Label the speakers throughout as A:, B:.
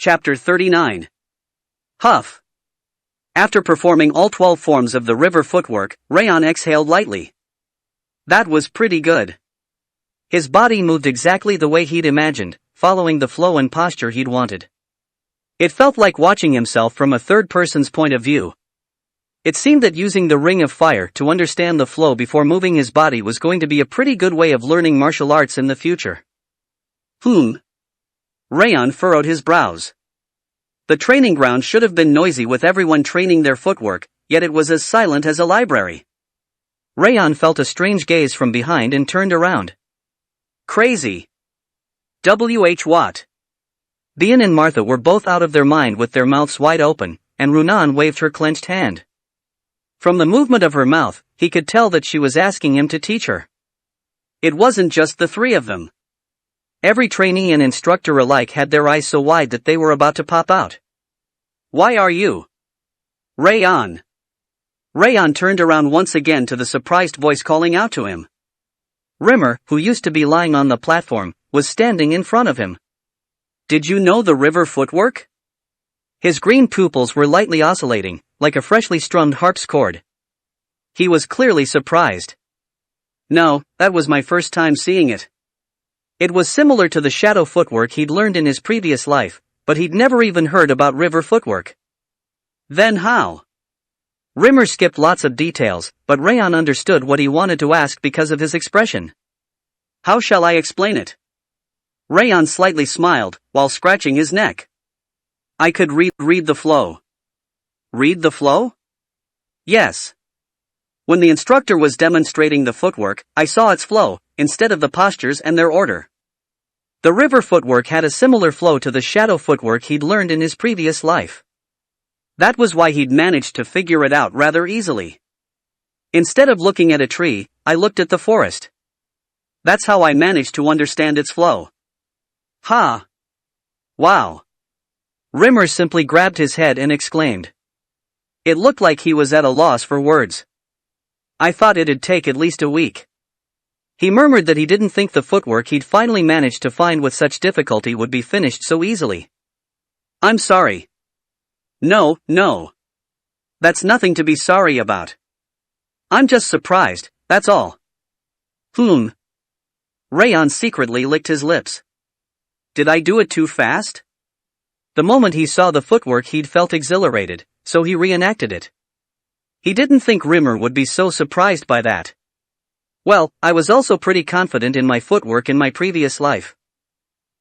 A: Chapter 39. Huff. After performing all 12 forms of the river footwork, Raon exhaled lightly. That was pretty good. His body moved exactly the way he'd imagined, following the flow and posture he'd wanted. It felt like watching himself from a third person's point of view. It seemed that using the Ring of Fire to understand the flow before moving his body was going to be a pretty good way of learning martial arts in the future. Raon furrowed his brows. The training ground should have been noisy with everyone training their footwork, yet it was as silent as a library. Raon felt a strange gaze from behind and turned around. Crazy. W.H. Watt. Bian and Martha were both out of their mind with their mouths wide open, and Runan waved her clenched hand. From the movement of her mouth, he could tell that she was asking him to teach her. It wasn't just the three of them. Every trainee and instructor alike had their eyes so wide that they were about to pop out. Why are you? Raon. Raon turned around once again to the surprised voice calling out to him. Rimmer, who used to be lying on the platform, was standing in front of him. Did you know the river footwork? His green pupils were lightly oscillating, like a freshly strummed harp's chord. He was clearly surprised. No, that was my first time seeing it. It was similar to the shadow footwork he'd learned in his previous life, but he'd never even heard about river footwork. Then how? Rimmer skipped lots of details, but Raon understood what he wanted to ask because of his expression. How shall I explain it? Raon slightly smiled, while scratching his neck. I could read the flow. Read the flow? Yes. When the instructor was demonstrating the footwork, I saw its flow, instead of the postures and their order. The river footwork had a similar flow to the shadow footwork he'd learned in his previous life. That was why he'd managed to figure it out rather easily. Instead of looking at a tree, I looked at the forest. That's how I managed to understand its flow. Ha! Wow! Rimmer simply grabbed his head and exclaimed. It looked like he was at a loss for words. I thought it'd take at least a week. He murmured that he didn't think the footwork he'd finally managed to find with such difficulty would be finished so easily. I'm sorry. No. That's nothing to be sorry about. I'm just surprised, that's all. Raon secretly licked his lips. Did I do it too fast? The moment he saw the footwork he'd felt exhilarated, so he reenacted it. He didn't think Rimmer would be so surprised by that. Well, I was also pretty confident in my footwork in my previous life.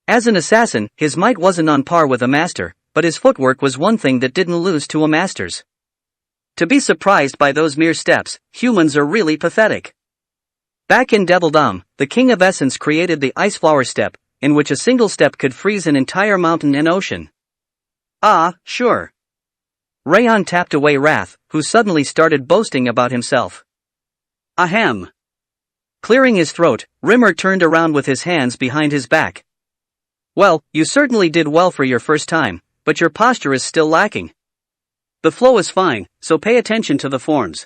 A: As an assassin, his might wasn't on par with a master, but his footwork was one thing that didn't lose to a master's. To be surprised by those mere steps, humans are really pathetic. Back in Devildom, the King of Essence created the Ice Flower Step, in which a single step could freeze an entire mountain and ocean. Ah, sure. Raon tapped away wrath, who suddenly started boasting about himself. Ahem. Clearing his throat, Rimmer turned around with his hands behind his back. Well, you certainly did well for your first time, but your posture is still lacking. The flow is fine, so pay attention to the forms.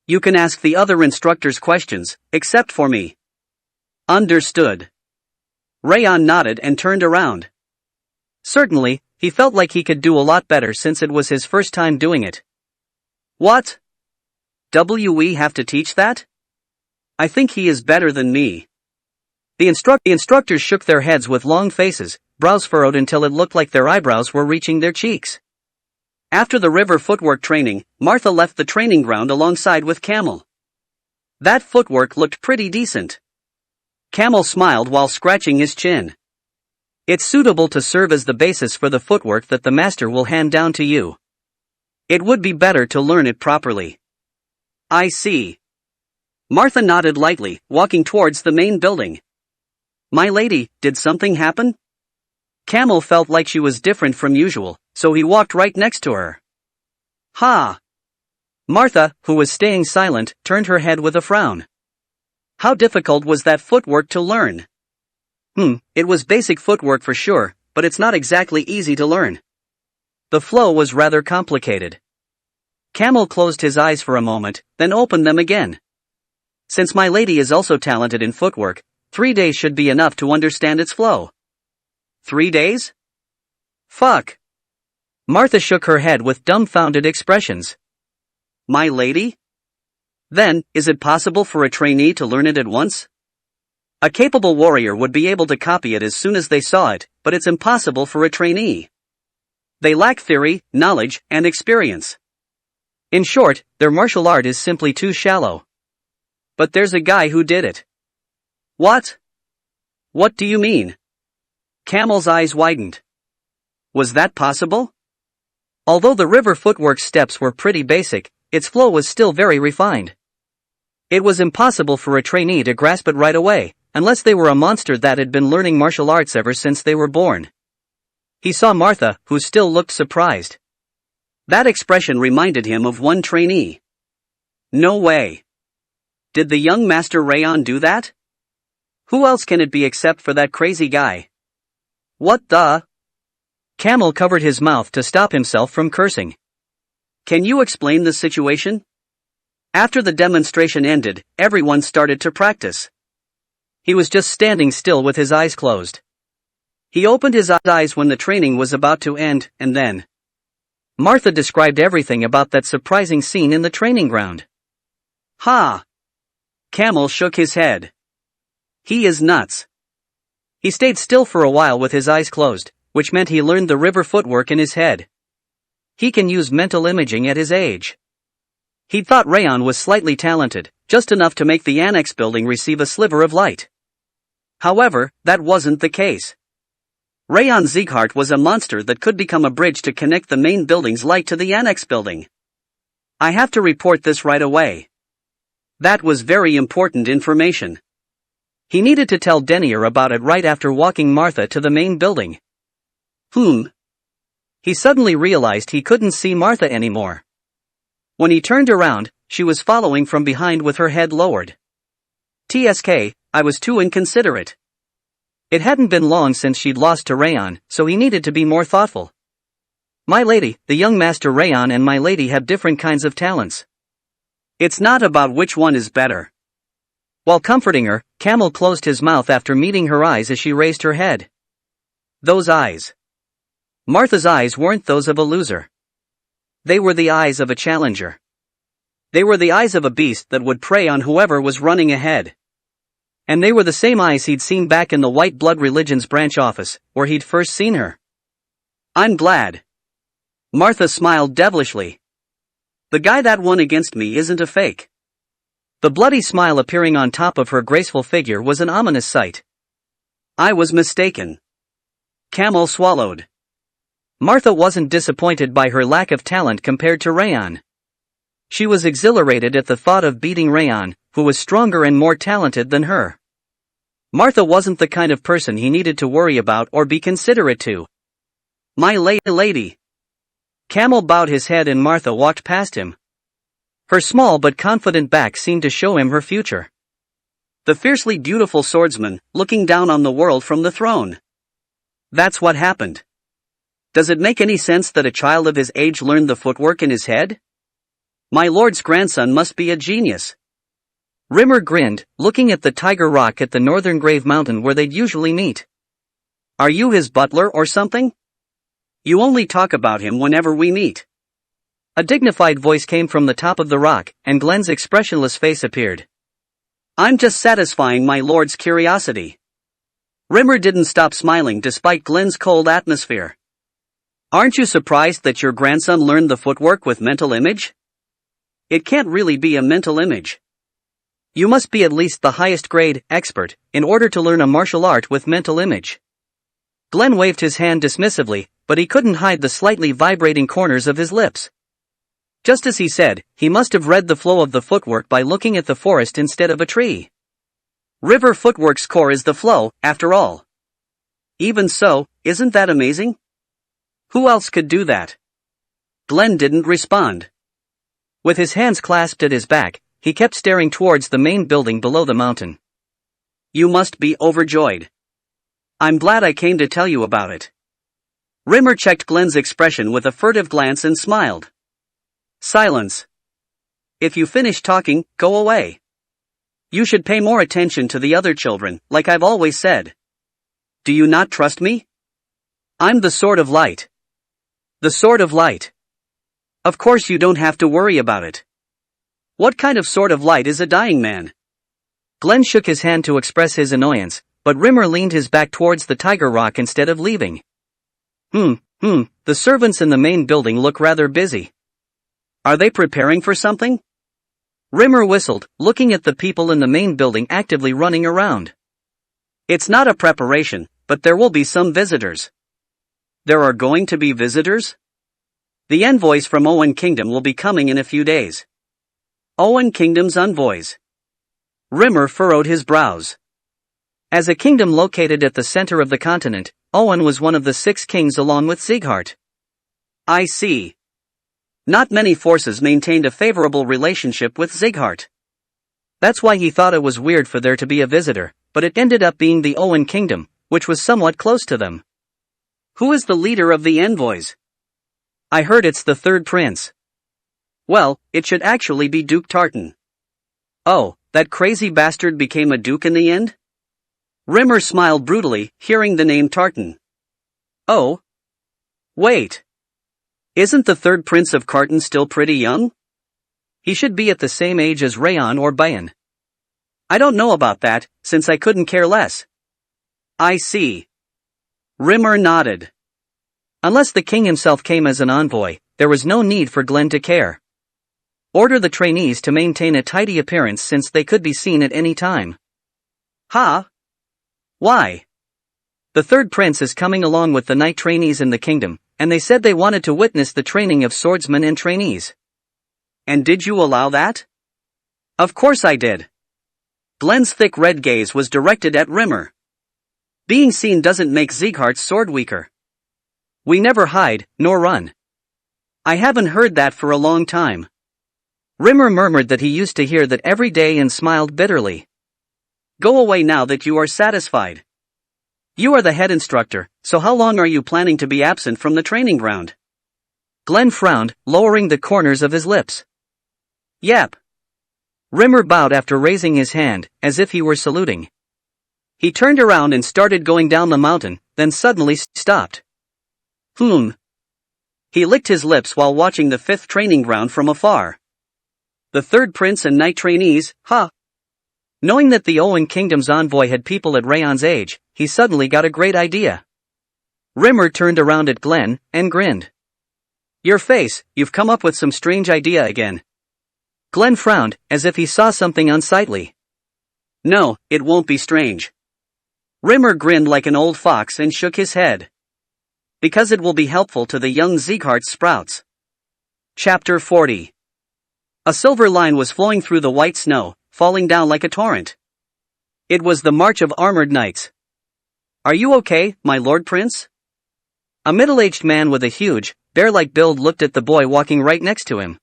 A: You can ask the other instructors questions, except for me. Understood. Raon nodded and turned around. Certainly, he felt like he could do a lot better since it was his first time doing it. What? We have to teach that? I think he is better than me. The instructors shook their heads with long faces, brows furrowed until it looked like their eyebrows were reaching their cheeks. After the river footwork training, Martha left the training ground alongside with Camel. That footwork looked pretty decent. Camel smiled while scratching his chin. It's suitable to serve as the basis for the footwork that the master will hand down to you. It would be better to learn it properly. I see. Martha nodded lightly, walking towards the main building. My lady, did something happen? Camel felt like she was different from usual, so he walked right next to her. Ha! Martha, who was staying silent, turned her head with a frown. How difficult was that footwork to learn? It was basic footwork for sure, but it's not exactly easy to learn. The flow was rather complicated. Camel closed his eyes for a moment, then opened them again. Since my lady is also talented in footwork, 3 days should be enough to understand its flow. 3 days? Fuck! Martha shook her head with dumbfounded expressions. My lady? Then, is it possible for a trainee to learn it at once? A capable warrior would be able to copy it as soon as they saw it, but it's impossible for a trainee. They lack theory, knowledge, and experience. In short, their martial art is simply too shallow. But there's a guy who did it. What? What do you mean? Camel's eyes widened. Was that possible? Although the river footwork steps were pretty basic, its flow was still very refined. It was impossible for a trainee to grasp it right away, unless they were a monster that had been learning martial arts ever since they were born. He saw Martha, who still looked surprised. That expression reminded him of one trainee. No way. Did the young master Raon do that? Who else can it be except for that crazy guy? What the? Camel covered his mouth to stop himself from cursing. Can you explain the situation? After the demonstration ended, everyone started to practice. He was just standing still with his eyes closed. He opened his eyes when the training was about to end, and then Martha described everything about that surprising scene in the training ground. Ha! Camel shook his head. He is nuts. He stayed still for a while with his eyes closed, which meant he learned the river footwork in his head. He can use mental imaging at his age. He'd thought Raon was slightly talented, just enough to make the annex building receive a sliver of light. However, that wasn't the case. Raon Sieghart was a monster that could become a bridge to connect the main building's light to the annex building. I have to report this right away. That was very important information. He needed to tell Denier about it right after walking Martha to the main building. He suddenly realized he couldn't see Martha anymore. When he turned around, she was following from behind with her head lowered. TSK, I was too inconsiderate. It hadn't been long since she'd lost to Raon, so he needed to be more thoughtful. My lady, the young master Raon and my lady have different kinds of talents. It's not about which one is better. While comforting her, Camel closed his mouth after meeting her eyes as she raised her head. Those eyes. Martha's eyes weren't those of a loser. They were the eyes of a challenger. They were the eyes of a beast that would prey on whoever was running ahead. And they were the same eyes he'd seen back in the White Blood Religion's branch office, where he'd first seen her. I'm glad. Martha smiled devilishly. The guy that won against me isn't a fake. The bloody smile appearing on top of her graceful figure was an ominous sight. I was mistaken. Camel swallowed. Martha wasn't disappointed by her lack of talent compared to Raon. She was exhilarated at the thought of beating Raon, who was stronger and more talented than her. Martha wasn't the kind of person he needed to worry about or be considerate to. My lady. Camel bowed his head and Martha walked past him. Her small but confident back seemed to show him her future. The fiercely beautiful swordsman, looking down on the world from the throne. That's what happened. Does it make any sense that a child of his age learned the footwork in his head? My lord's grandson must be a genius. Rimmer grinned, looking at the Tiger Rock at the northern Grave Mountain where they'd usually meet. Are you his butler or something? You only talk about him whenever we meet. A dignified voice came from the top of the rock, and Glenn's expressionless face appeared. I'm just satisfying my lord's curiosity. Rimmer didn't stop smiling despite Glenn's cold atmosphere. Aren't you surprised that your grandson learned the footwork with mental image? It can't really be a mental image. You must be at least the highest grade, expert, in order to learn a martial art with mental image. Glenn waved his hand dismissively, but he couldn't hide the slightly vibrating corners of his lips. Just as he said, he must have read the flow of the footwork by looking at the forest instead of a tree. River footwork's core is the flow, after all. Even so, isn't that amazing? Who else could do that? Glenn didn't respond. With his hands clasped at his back, he kept staring towards the main building below the mountain. You must be overjoyed. I'm glad I came to tell you about it. Rimmer checked Glenn's expression with a furtive glance and smiled. Silence. If you finish talking, go away. You should pay more attention to the other children, like I've always said. Do you not trust me? I'm the Sword of Light. The Sword of Light. Of course you don't have to worry about it. What kind of Sword of Light is a dying man? Glenn shook his hand to express his annoyance, but Rimmer leaned his back towards the tiger rock instead of leaving. The servants in the main building look rather busy. Are they preparing for something? Rimmer whistled, looking at the people in the main building actively running around. It's not a preparation, but there will be some visitors. There are going to be visitors? The envoys from Owen Kingdom will be coming in a few days. Owen Kingdom's envoys. Rimmer furrowed his brows. As a kingdom located at the center of the continent, Owen was one of the 6 kings along with Sieghart. I see. Not many forces maintained a favorable relationship with Sieghart. That's why he thought it was weird for there to be a visitor, but it ended up being the Owen Kingdom, which was somewhat close to them. Who is the leader of the envoys? I heard it's the 3rd prince. Well, it should actually be Duke Tartan. Oh, that crazy bastard became a duke in the end? Rimmer smiled brutally, hearing the name Tartan. Oh. Wait. Isn't the 3rd prince of Carton still pretty young? He should be at the same age as Raon or Bayan. I don't know about that, since I couldn't care less. I see. Rimmer nodded. Unless the king himself came as an envoy, there was no need for Glenn to care. Order the trainees to maintain a tidy appearance since they could be seen at any time. Ha? Why? The 3rd prince is coming along with the knight trainees in the kingdom, and they said they wanted to witness the training of swordsmen and trainees. And did you allow that? Of course I did. Glenn's thick red gaze was directed at Rimmer. Being seen doesn't make Sieghart's sword weaker. We never hide, nor run. I haven't heard that for a long time. Rimmer murmured that he used to hear that every day and smiled bitterly. Go away now that you are satisfied. You are the head instructor, so how long are you planning to be absent from the training ground? Glenn frowned, lowering the corners of his lips. Yep. Rimmer bowed after raising his hand, as if he were saluting. He turned around and started going down the mountain, then suddenly stopped. He licked his lips while watching the 5th training ground from afar. The 3rd prince and knight trainees, huh? Knowing that the Owen Kingdom's envoy had people at Raon's age, he suddenly got a great idea. Rimmer turned around at Glenn, and grinned. Your face, you've come up with some strange idea again. Glenn frowned, as if he saw something unsightly. No, it won't be strange. Rimmer grinned like an old fox and shook his head. Because it will be helpful to the young Sieghart sprouts. Chapter 40. A silver line was flowing through the white snow, falling down like a torrent. It was the march of armored knights. Are you okay, my lord prince? A middle-aged man with a huge, bear-like build looked at the boy walking right next to him.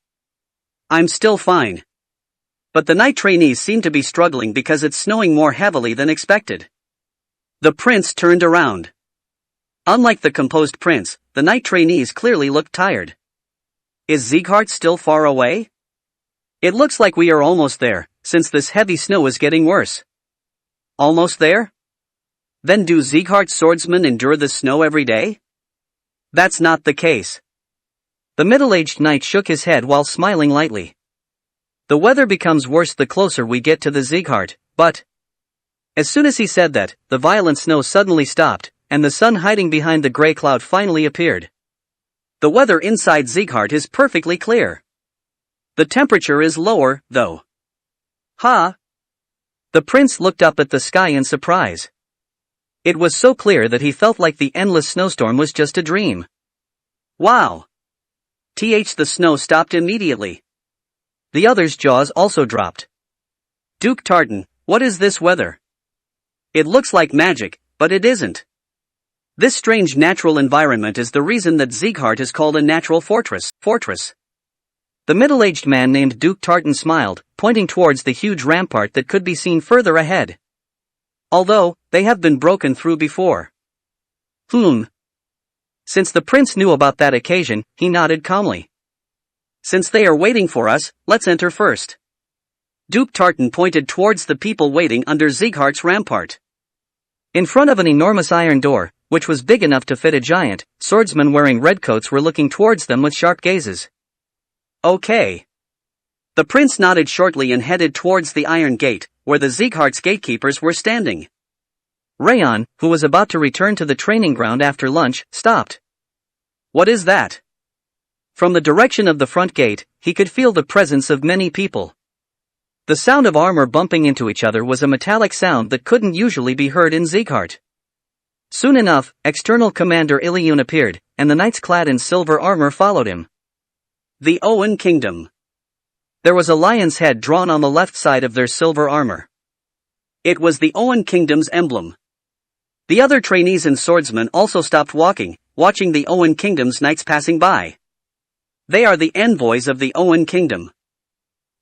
A: I'm still fine. But the knight trainees seem to be struggling because it's snowing more heavily than expected. The prince turned around. Unlike the composed prince, the knight trainees clearly looked tired. Is Sieghart still far away? It looks like we are almost there, since this heavy snow is getting worse. Almost there? Then do Sieghart's swordsmen endure the snow every day? That's not the case. The middle-aged knight shook his head while smiling lightly. The weather becomes worse the closer we get to the Sieghart, but... As soon as he said that, the violent snow suddenly stopped, and the sun hiding behind the gray cloud finally appeared. The weather inside Sieghart is perfectly clear. The temperature is lower, though. Ha! The prince looked up at the sky in surprise. It was so clear that he felt like the endless snowstorm was just a dream. Wow! The snow stopped immediately. The others' jaws also dropped. Duke Tartan, what is this weather? It looks like magic, but it isn't. This strange natural environment is the reason that Sieghart is called a natural fortress. The middle-aged man named Duke Tartan smiled, pointing towards the huge rampart that could be seen further ahead. Although, they have been broken through before. Since the prince knew about that occasion, he nodded calmly. Since they are waiting for us, let's enter first. Duke Tartan pointed towards the people waiting under Sieghart's rampart. In front of an enormous iron door, which was big enough to fit a giant. Swordsmen wearing red coats were looking towards them with sharp gazes. Okay. The prince nodded shortly and headed towards the iron gate, where the Sieghart's gatekeepers were standing. Raon, who was about to return to the training ground after lunch, stopped. What is that? From the direction of the front gate, he could feel the presence of many people. The sound of armor bumping into each other was a metallic sound that couldn't usually be heard in Sieghart. Soon enough, external commander Iliun appeared, and the knights clad in silver armor followed him. The Owen Kingdom. There was a lion's head drawn on the left side of their silver armor. It was the Owen Kingdom's emblem. The other trainees and swordsmen also stopped walking, watching the Owen Kingdom's knights passing by. They are the envoys of the Owen Kingdom.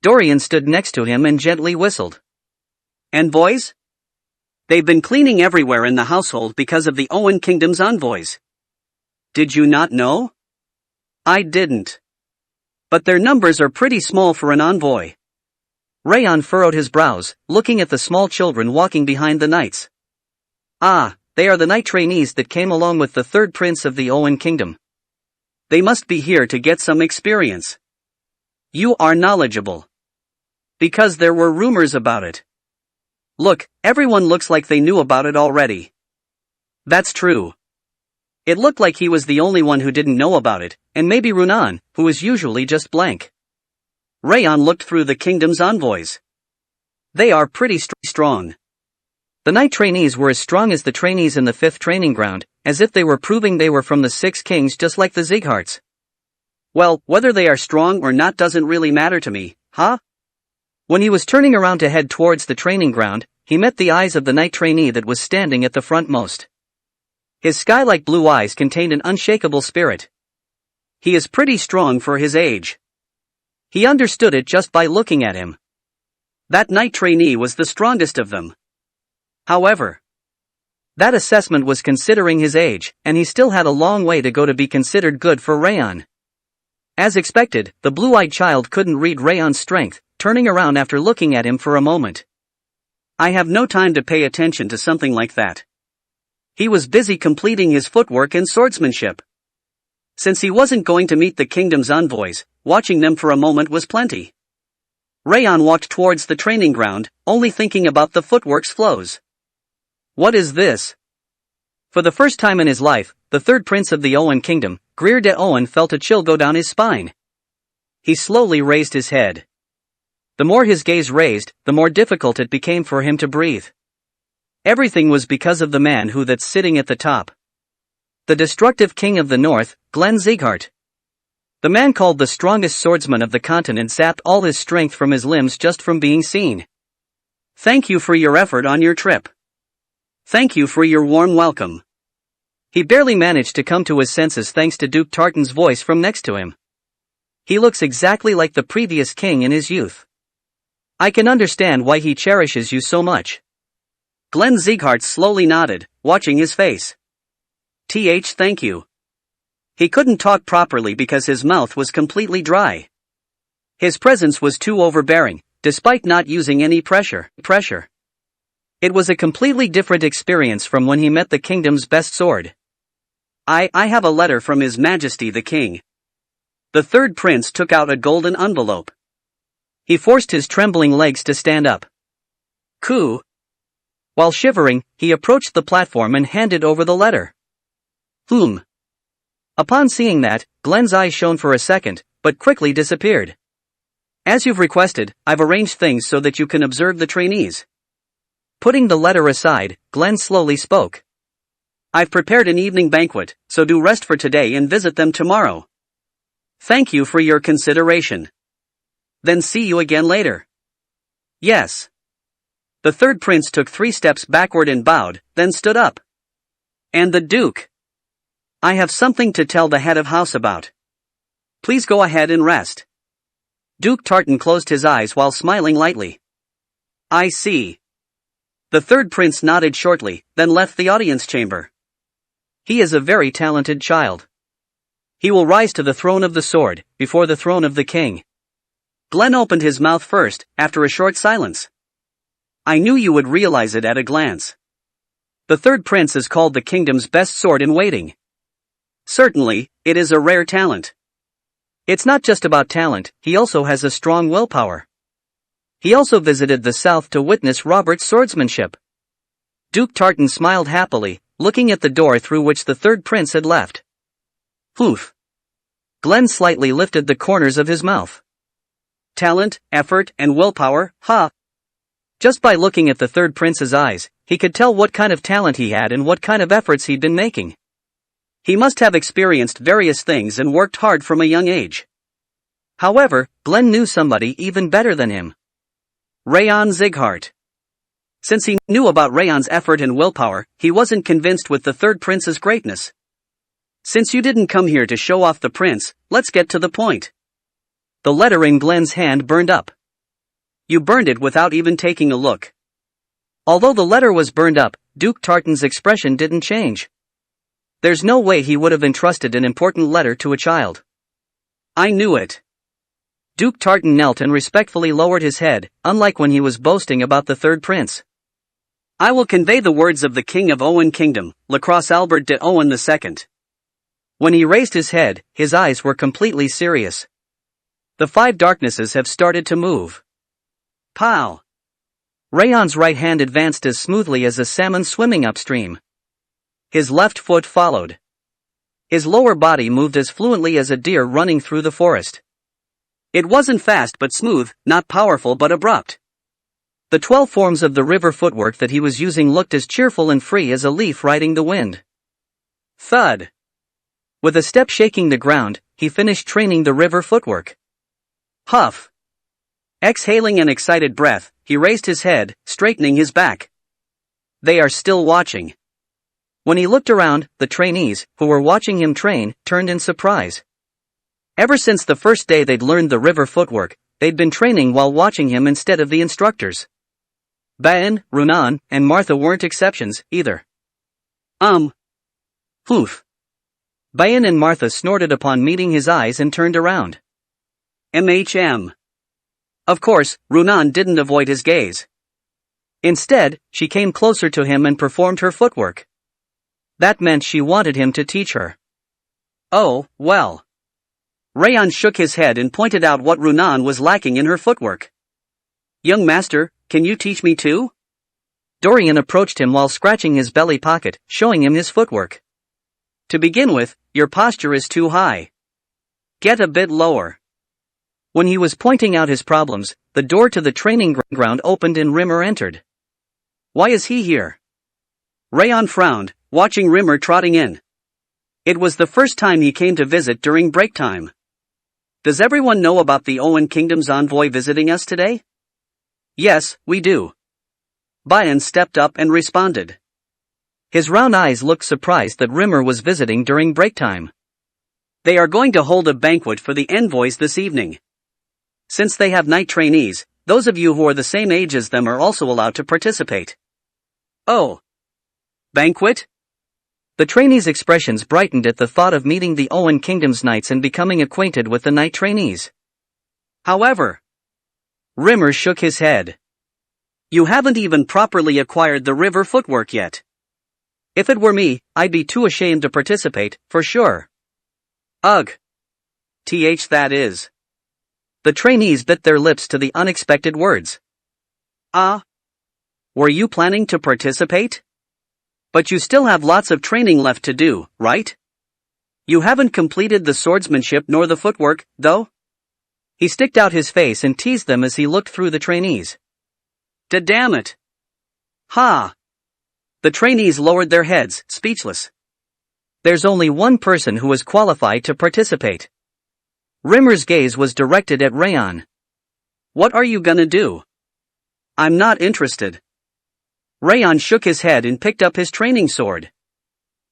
A: Dorian stood next to him and gently whistled. Envoys? They've been cleaning everywhere in the household because of the Owen Kingdom's envoys. Did you not know? I didn't. But their numbers are pretty small for an envoy. Raon furrowed his brows, looking at the small children walking behind the knights. Ah, they are the knight trainees that came along with the third prince of the Owen Kingdom. They must be here to get some experience. You are knowledgeable. Because there were rumors about it. Look, everyone looks like they knew about it already. That's true. It looked like he was the only one who didn't know about it, and maybe Runan, who is usually just blank. Raon looked through the kingdom's envoys. They are pretty strong. The knight trainees were as strong as the trainees in the 5th training ground, as if they were proving they were from the 6 kings just like the Siegharts. Well, whether they are strong or not doesn't really matter to me, huh? When he was turning around to head towards the training ground, he met the eyes of the knight trainee that was standing at the frontmost. His sky-like blue eyes contained an unshakable spirit. He is pretty strong for his age. He understood it just by looking at him. That knight trainee was the strongest of them. However, that assessment was considering his age, and he still had a long way to go to be considered good for Raon. As expected, the blue-eyed child couldn't read Raon's strength, turning around after looking at him for a moment. I have no time to pay attention to something like that. He was busy completing his footwork and swordsmanship. Since he wasn't going to meet the kingdom's envoys, watching them for a moment was plenty. Raon walked towards the training ground, only thinking about the footwork's flows. What is this? For the first time in his life, the third prince of the Owen Kingdom, Greer de Owen, felt a chill go down his spine. He slowly raised his head. The more his gaze raised, the more difficult it became for him to breathe. Everything was because of the man that's sitting at the top. The destructive king of the north, Glenn Sieghart. The man called the strongest swordsman of the continent sapped all his strength from his limbs just from being seen. Thank you for your effort on your trip. Thank you for your warm welcome. He barely managed to come to his senses thanks to Duke Tartan's voice from next to him. He looks exactly like the previous king in his youth. I can understand why he cherishes you so much. Glenn Sieghart slowly nodded, watching his face. Thank you. He couldn't talk properly because his mouth was completely dry. His presence was too overbearing, despite not using any pressure. It was a completely different experience from when he met the kingdom's best sword. I have a letter from His Majesty the King. The third prince took out a golden envelope. He forced his trembling legs to stand up. Coo. While shivering, he approached the platform and handed over the letter. Upon seeing that, Glenn's eyes shone for a second, but quickly disappeared. As you've requested, I've arranged things so that you can observe the trainees. Putting the letter aside, Glenn slowly spoke. I've prepared an evening banquet, so do rest for today and visit them tomorrow. Thank you for your consideration. Then see you again later. Yes. The third prince took 3 steps backward and bowed, then stood up. And the Duke. I have something to tell the head of house about. Please go ahead and rest. Duke Tartan closed his eyes while smiling lightly. I see. The third prince nodded shortly, then left the audience chamber. He is a very talented child. He will rise to the throne of the sword, before the throne of the king. Glenn opened his mouth first, after a short silence. I knew you would realize it at a glance. The third prince is called the kingdom's best sword in waiting. Certainly, it is a rare talent. It's not just about talent, he also has a strong willpower. He also visited the south to witness Robert's swordsmanship. Duke Tartan smiled happily, looking at the door through which the third prince had left. Oof. Glenn slightly lifted the corners of his mouth. Talent, effort, and willpower, ha! Just by looking at the third prince's eyes, he could tell what kind of talent he had and what kind of efforts he'd been making. He must have experienced various things and worked hard from a young age. However, Glenn knew somebody even better than him. Raon Zighart. Since he knew about Raon's effort and willpower, he wasn't convinced with the third prince's greatness. Since you didn't come here to show off the prince, let's get to the point. The letter in Glenn's hand burned up. You burned it without even taking a look. Although the letter was burned up, Duke Tartan's expression didn't change. There's no way he would have entrusted an important letter to a child. I knew it. Duke Tartan knelt and respectfully lowered his head, unlike when he was boasting about the third prince. I will convey the words of the king of Owen Kingdom, Lacrosse Albert de Owen II. When he raised his head, his eyes were completely serious. The five darknesses have started to move. Pow! Raon's right hand advanced as smoothly as a salmon swimming upstream. His left foot followed. His lower body moved as fluently as a deer running through the forest. It wasn't fast but smooth, not powerful but abrupt. The 12 forms of the river footwork that he was using looked as cheerful and free as a leaf riding the wind. Thud! With a step shaking the ground, he finished training the river footwork. Huff! Exhaling an excited breath, he raised his head, straightening his back. They are still watching. When he looked around, the trainees, who were watching him train, turned in surprise. Ever since the first day they'd learned the river footwork, they'd been training while watching him instead of the instructors. Bayan, Runan, and Martha weren't exceptions, either. Poof. Bayan and Martha snorted upon meeting his eyes and turned around. MHM. Of course, Runan didn't avoid his gaze. Instead, she came closer to him and performed her footwork. That meant she wanted him to teach her. Oh, well. Raon shook his head and pointed out what Runan was lacking in her footwork. Young master, can you teach me too? Dorian approached him while scratching his belly pocket, showing him his footwork. To begin with, your posture is too high. Get a bit lower. When he was pointing out his problems, the door to the training ground opened and Rimmer entered. Why is he here? Raon frowned, watching Rimmer trotting in. It was the first time he came to visit during break time. Does everyone know about the Owen Kingdom's envoy visiting us today? Yes, we do. Bayan stepped up and responded. His round eyes looked surprised that Rimmer was visiting during break time. They are going to hold a banquet for the envoys this evening. Since they have night trainees, those of you who are the same age as them are also allowed to participate. Oh. Banquet? The trainees' expressions brightened at the thought of meeting the Owen Kingdom's knights and becoming acquainted with the night trainees. However, Rimmer shook his head. You haven't even properly acquired the river footwork yet. If it were me, I'd be too ashamed to participate, for sure. Ugh. That is. The trainees bit their lips to the unexpected words. Were you planning to participate? But you still have lots of training left to do, right? You haven't completed the swordsmanship nor the footwork, though? He sticked out his face and teased them as he looked through the trainees. Damn it! Ha! The trainees lowered their heads, speechless. There's only one person who is qualified to participate. Rimmer's gaze was directed at Raon. What are you gonna do? I'm not interested. Raon shook his head and picked up his training sword.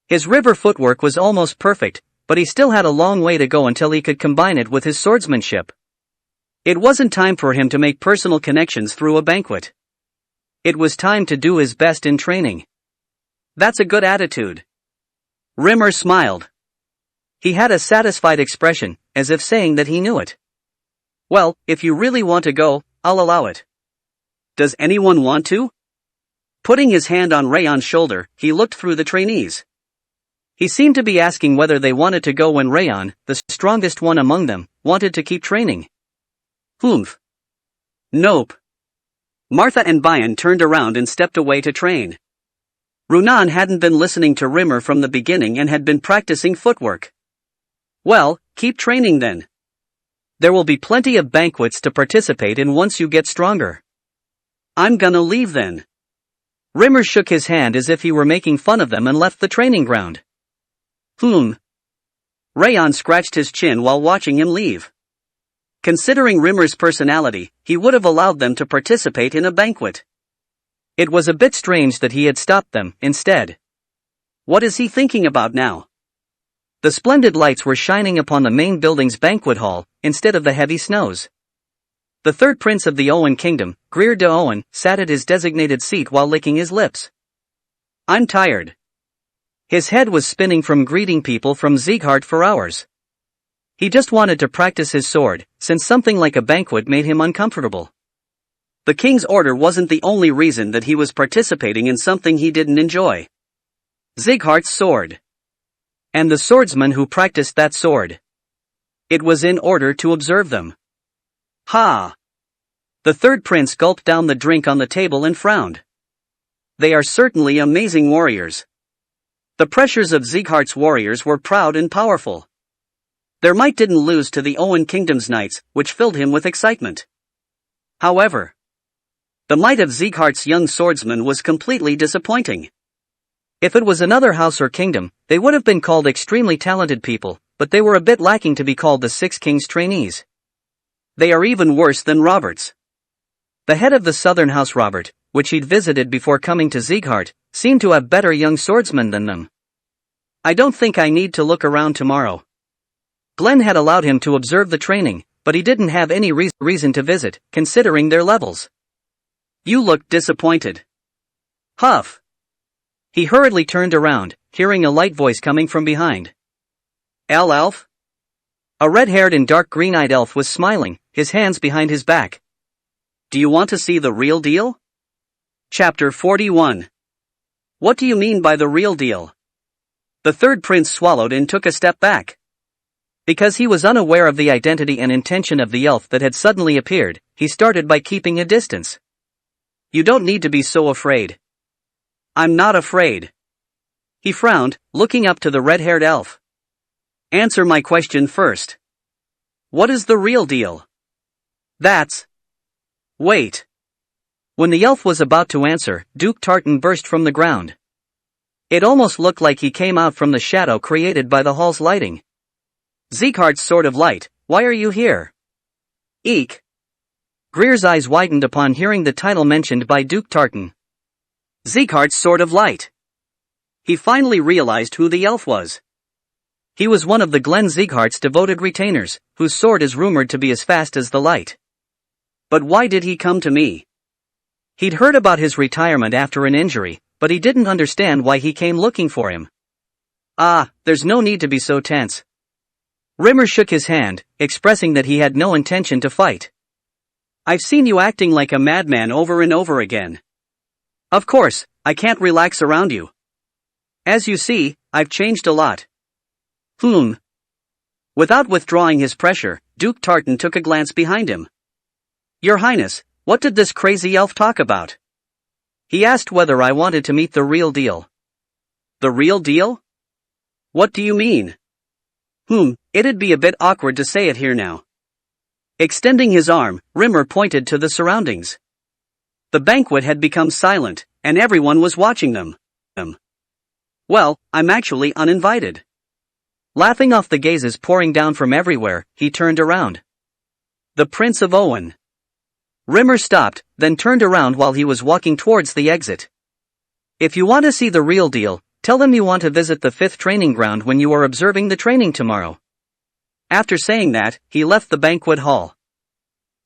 A: His river footwork was almost perfect, but he still had a long way to go until he could combine it with his swordsmanship. It wasn't time for him to make personal connections through a banquet. It was time to do his best in training. That's a good attitude. Rimmer smiled. He had a satisfied expression, as if saying that he knew it. Well, if you really want to go, I'll allow it. Does anyone want to? Putting his hand on Raon's shoulder, he looked through the trainees. He seemed to be asking whether they wanted to go when Raon, the strongest one among them, wanted to keep training. Humph. Nope. Martha and Bayan turned around and stepped away to train. Runan hadn't been listening to Rimmer from the beginning and had been practicing footwork. Well, keep training then. There will be plenty of banquets to participate in once you get stronger. I'm gonna leave then. Rimmer shook his hand as if he were making fun of them and left the training ground. Raon scratched his chin while watching him leave. Considering Rimmer's personality, he would have allowed them to participate in a banquet. It was a bit strange that he had stopped them, instead. What is he thinking about now? The splendid lights were shining upon the main building's banquet hall, instead of the heavy snows. The third prince of the Owen kingdom, Greer de Owen, sat at his designated seat while licking his lips. I'm tired. His head was spinning from greeting people from Sieghart for hours. He just wanted to practice his sword, since something like a banquet made him uncomfortable. The king's order wasn't the only reason that he was participating in something he didn't enjoy. Sieghart's sword. And the swordsman who practiced that sword. It was in order to observe them. Ha! The third prince gulped down the drink on the table and frowned. They are certainly amazing warriors. The pressures of Sieghart's warriors were proud and powerful. Their might didn't lose to the Owen kingdom's knights, which filled him with excitement. However, the might of Sieghart's young swordsman was completely disappointing. If it was another house or kingdom, they would have been called extremely talented people, but they were a bit lacking to be called the Six Kings trainees. They are even worse than Robert's. The head of the southern house, Robert, which he'd visited before coming to Sieghart, seemed to have better young swordsmen than them. I don't think I need to look around tomorrow. Glenn had allowed him to observe the training, but he didn't have any reason to visit, considering their levels. You look disappointed. Huff. He hurriedly turned around, hearing a light voice coming from behind. Elf? A red-haired and dark green-eyed elf was smiling, his hands behind his back. Do you want to see the real deal? Chapter 41. What do you mean by the real deal? The third prince swallowed and took a step back. Because he was unaware of the identity and intention of the elf that had suddenly appeared, he started by keeping a distance. You don't need to be so afraid. I'm not afraid. He frowned, looking up to the red-haired elf. Answer my question first. What is the real deal? Wait. When the elf was about to answer, Duke Tartan burst from the ground. It almost looked like he came out from the shadow created by the hall's lighting. Sieghart's Sword of Light, why are you here? Eek. Greer's eyes widened upon hearing the title mentioned by Duke Tartan. Sieghart's Sword of Light. He finally realized who the elf was. He was one of the Glen Sieghart's devoted retainers, whose sword is rumored to be as fast as the light. But why did he come to me? He'd heard about his retirement after an injury, but he didn't understand why he came looking for him. There's no need to be so tense. Rimmer shook his hand, expressing that he had no intention to fight. I've seen you acting like a madman over and over again. Of course, I can't relax around you. As you see, I've changed a lot. Without withdrawing his pressure, Duke Tartan took a glance behind him. Your Highness, what did this crazy elf talk about? He asked whether I wanted to meet the real deal. The real deal? What do you mean? It'd be a bit awkward to say it here now. Extending his arm, Rimmer pointed to the surroundings. The banquet had become silent, and everyone was watching them. Well, I'm actually uninvited. Laughing off the gazes pouring down from everywhere, he turned around. The Prince of Owen. Rimmer stopped, then turned around while he was walking towards the exit. If you want to see the real deal, tell them you want to visit the 5th training ground when you are observing the training tomorrow. After saying that, he left the banquet hall.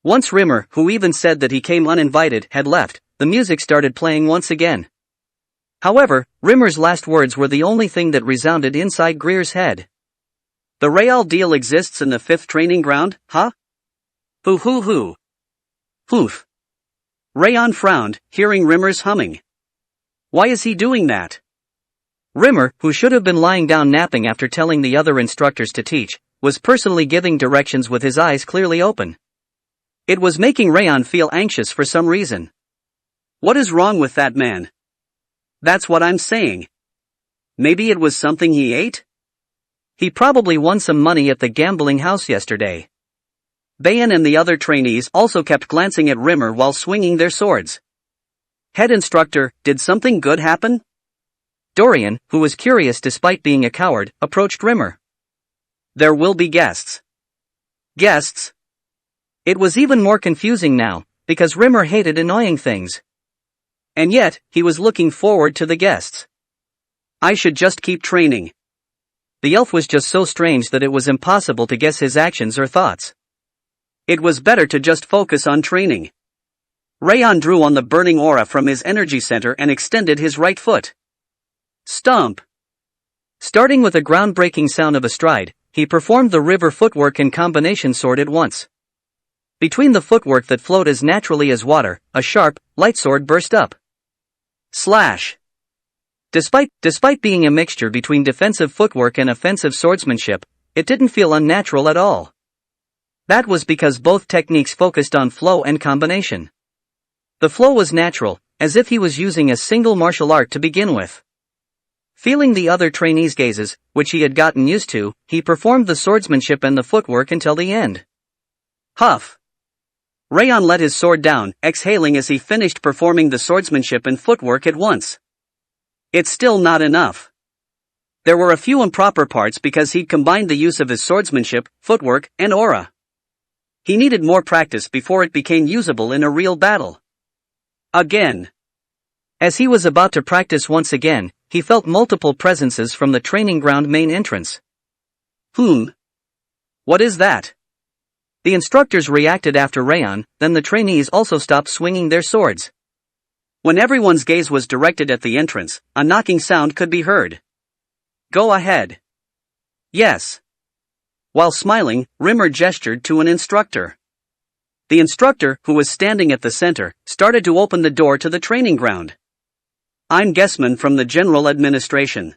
A: Once Rimmer, who even said that he came uninvited, had left, the music started playing once again. However, Rimmer's last words were the only thing that resounded inside Greer's head. The real deal exists in the 5th training ground, huh? Hoo. Hoof. Raon frowned, hearing Rimmer's humming. Why is he doing that? Rimmer, who should have been lying down napping after telling the other instructors to teach, was personally giving directions with his eyes clearly open. It was making Raon feel anxious for some reason. What is wrong with that man? That's what I'm saying. Maybe it was something he ate? He probably won some money at the gambling house yesterday. Bayan and the other trainees also kept glancing at Rimmer while swinging their swords. Head instructor, did something good happen? Dorian, who was curious despite being a coward, approached Rimmer. There will be guests. Guests? It was even more confusing now, because Rimmer hated annoying things. And yet, he was looking forward to the guests. I should just keep training. The elf was just so strange that it was impossible to guess his actions or thoughts. It was better to just focus on training. Raon drew on the burning aura from his energy center and extended his right foot. Stomp! Starting with a groundbreaking sound of a stride, he performed the river footwork and combination sword at once. Between the footwork that flowed as naturally as water, a sharp, light sword burst up. Slash! Despite being a mixture between defensive footwork and offensive swordsmanship, it didn't feel unnatural at all. That was because both techniques focused on flow and combination. The flow was natural, as if he was using a single martial art to begin with. Feeling the other trainees' gazes, which he had gotten used to, he performed the swordsmanship and the footwork until the end. Huff! Raon let his sword down, exhaling as he finished performing the swordsmanship and footwork at once. It's still not enough. There were a few improper parts because he'd combined the use of his swordsmanship, footwork, and aura. He needed more practice before it became usable in a real battle. Again. As he was about to practice once again, he felt multiple presences from the training ground main entrance. What is that? The instructors reacted after Raon, then the trainees also stopped swinging their swords. When everyone's gaze was directed at the entrance, a knocking sound could be heard. Go ahead. Yes. While smiling, Rimmer gestured to an instructor. The instructor, who was standing at the center, started to open the door to the training ground. I'm Guessman from the General Administration.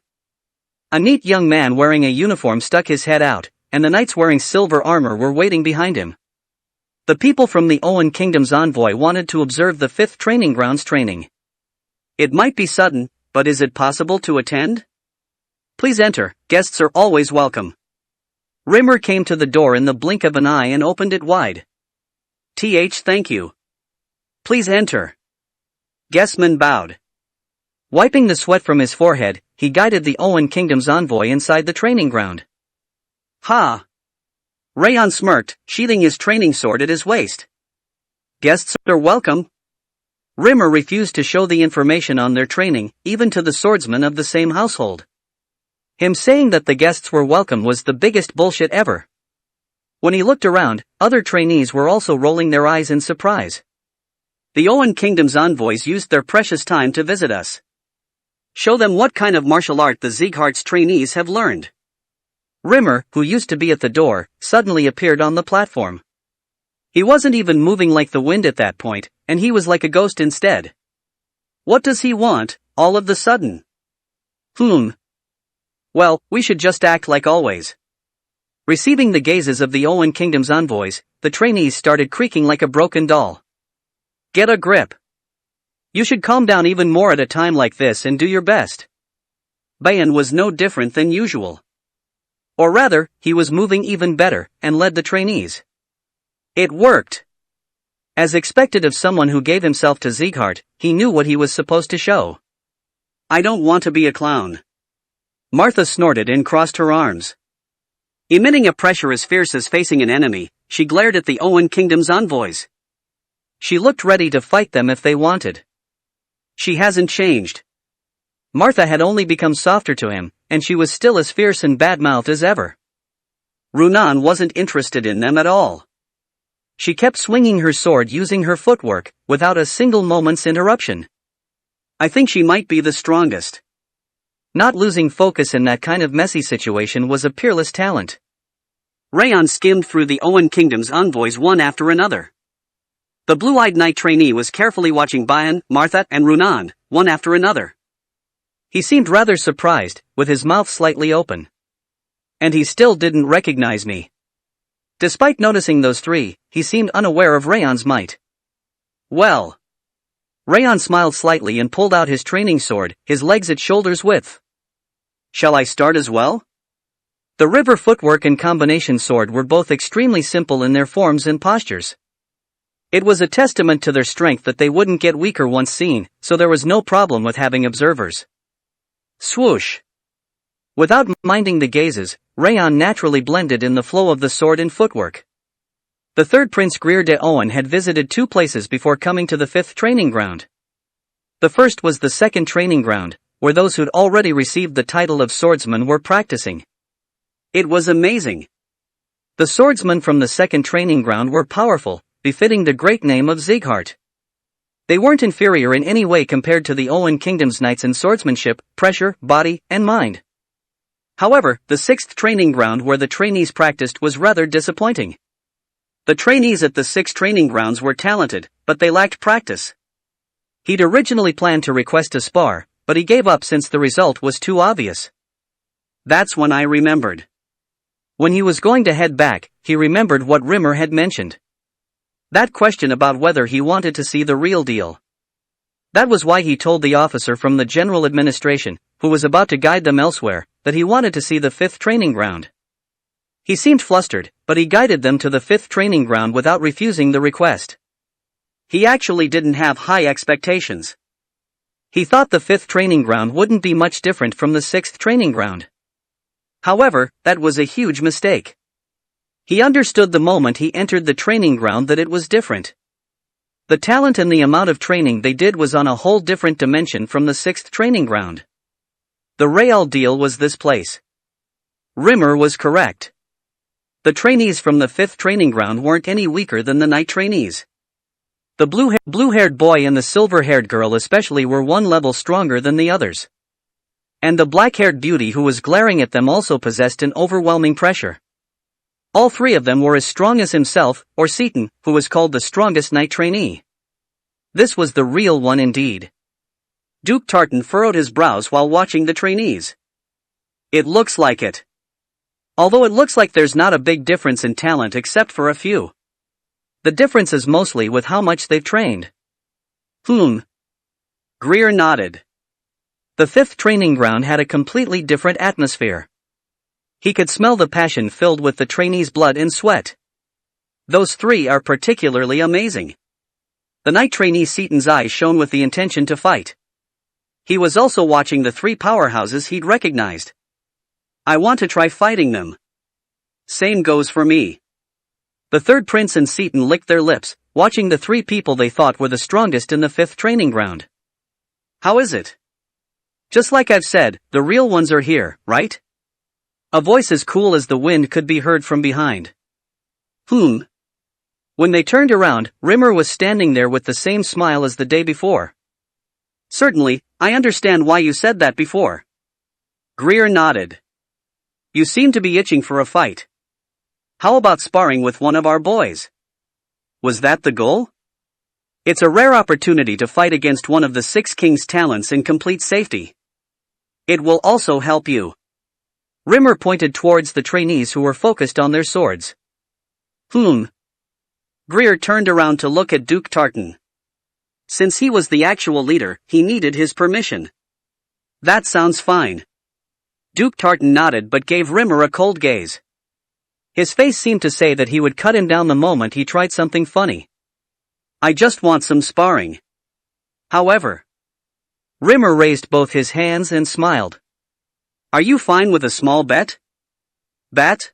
A: A neat young man wearing a uniform stuck his head out, and the knights wearing silver armor were waiting behind him. The people from the Owen Kingdom's envoy wanted to observe the 5th training grounds training. It might be sudden, but is it possible to attend? Please enter, guests are always welcome. Rimmer came to the door in the blink of an eye and opened it wide. Thank you. Please enter. Guessman bowed. Wiping the sweat from his forehead, he guided the Owen Kingdom's envoy inside the training ground. Ha! Raon smirked, sheathing his training sword at his waist. Guests are welcome. Rimmer refused to show the information on their training, even to the swordsman of the same household. Him saying that the guests were welcome was the biggest bullshit ever. When he looked around, other trainees were also rolling their eyes in surprise. The Owen Kingdom's envoys used their precious time to visit us. Show them what kind of martial art the Sieghart's trainees have learned. Rimmer, who used to be at the door, suddenly appeared on the platform. He wasn't even moving like the wind at that point, and he was like a ghost instead. What does he want, all of the sudden? Well, we should just act like always. Receiving the gazes of the Owen Kingdom's envoys, the trainees started creaking like a broken doll. Get a grip. You should calm down even more at a time like this and do your best. Bayan was no different than usual. Or rather, he was moving even better, and led the trainees. It worked. As expected of someone who gave himself to Sieghart, he knew what he was supposed to show. I don't want to be a clown. Martha snorted and crossed her arms. Emitting a pressure as fierce as facing an enemy, she glared at the Owen Kingdom's envoys. She looked ready to fight them if they wanted. She hasn't changed. Martha had only become softer to him, and she was still as fierce and bad-mouthed as ever. Runan wasn't interested in them at all. She kept swinging her sword using her footwork, without a single moment's interruption. I think she might be the strongest. Not losing focus in that kind of messy situation was a peerless talent. Raon skimmed through the Owen Kingdom's envoys one after another. The blue-eyed knight trainee was carefully watching Bayan, Martha, and Runan, one after another. He seemed rather surprised, with his mouth slightly open. And he still didn't recognize me. Despite noticing those three, he seemed unaware of Raon's might. Well. Raon smiled slightly and pulled out his training sword, his legs at shoulder's width. Shall I start as well? The river footwork and combination sword were both extremely simple in their forms and postures. It was a testament to their strength that they wouldn't get weaker once seen, so there was no problem with having observers. Swoosh! Without minding the gazes, Raon naturally blended in the flow of the sword and footwork. The third Prince Greer de Owen had visited 2 places before coming to the 5th training ground. The first was the 2nd training ground, where those who'd already received the title of swordsman were practicing. It was amazing. The swordsmen from the 2nd training ground were powerful, befitting the great name of Sieghart. They weren't inferior in any way compared to the Owen Kingdom's knights in swordsmanship, pressure, body, and mind. However, the 6th training ground where the trainees practiced was rather disappointing. The trainees at the 6 training grounds were talented, but they lacked practice. He'd originally planned to request a spar, but he gave up since the result was too obvious. That's when I remembered. When he was going to head back, he remembered what Rimmer had mentioned. That question about whether he wanted to see the real deal. That was why he told the officer from the General Administration, who was about to guide them elsewhere, that he wanted to see the 5th training ground. He seemed flustered, but he guided them to the 5th training ground without refusing the request. He actually didn't have high expectations. He thought the 5th training ground wouldn't be much different from the 6th training ground. However, that was a huge mistake. He understood the moment he entered the training ground that it was different. The talent and the amount of training they did was on a whole different dimension from the 6th training ground. The real deal was this place. Rimmer was correct. The trainees from the 5th training ground weren't any weaker than the knight trainees. The blue-haired boy and the silver-haired girl especially were one level stronger than the others. And the black-haired beauty who was glaring at them also possessed an overwhelming pressure. All 3 of them were as strong as himself, or Seaton, who was called the strongest knight trainee. This was the real one indeed. Duke Tartan furrowed his brows while watching the trainees. It looks like it. Although it looks like there's not a big difference in talent except for a few. The difference is mostly with how much they've trained. Greer nodded. The 5th training ground had a completely different atmosphere. He could smell the passion filled with the trainees' blood and sweat. Those 3 are particularly amazing. The knight trainee Seaton's eyes shone with the intention to fight. He was also watching the 3 powerhouses he'd recognized. I want to try fighting them. Same goes for me. The 3rd prince and Seaton licked their lips, watching the 3 people they thought were the strongest in the 5th training ground. How is it? Just like I've said, the real ones are here, right? A voice as cool as the wind could be heard from behind. When they turned around, Rimmer was standing there with the same smile as the day before. Certainly, I understand why you said that before. Greer nodded. You seem to be itching for a fight. How about sparring with one of our boys? Was that the goal? It's a rare opportunity to fight against one of the 6 kings' talents in complete safety. It will also help you. Rimmer pointed towards the trainees who were focused on their swords. Greer turned around to look at Duke Tartan. Since he was the actual leader, he needed his permission. That sounds fine. Duke Tartan nodded but gave Rimmer a cold gaze. His face seemed to say that he would cut him down the moment he tried something funny. I just want some sparring. However. Rimmer raised both his hands and smiled. Are you fine with a small bet? Bet?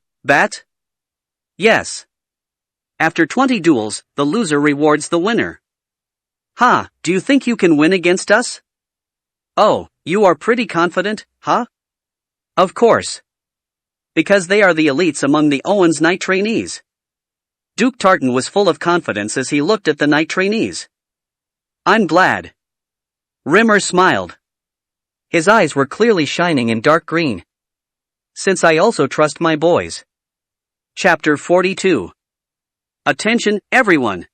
A: Yes. After 20 duels, the loser rewards the winner. Do you think you can win against us? Oh, you are pretty confident, huh? Of course. Because they are the elites among the Owens knight trainees. Duke Tartan was full of confidence as he looked at the knight trainees. I'm glad. Rimmer smiled. His eyes were clearly shining in dark green. Since I also trust my boys. Chapter 42. Attention, everyone.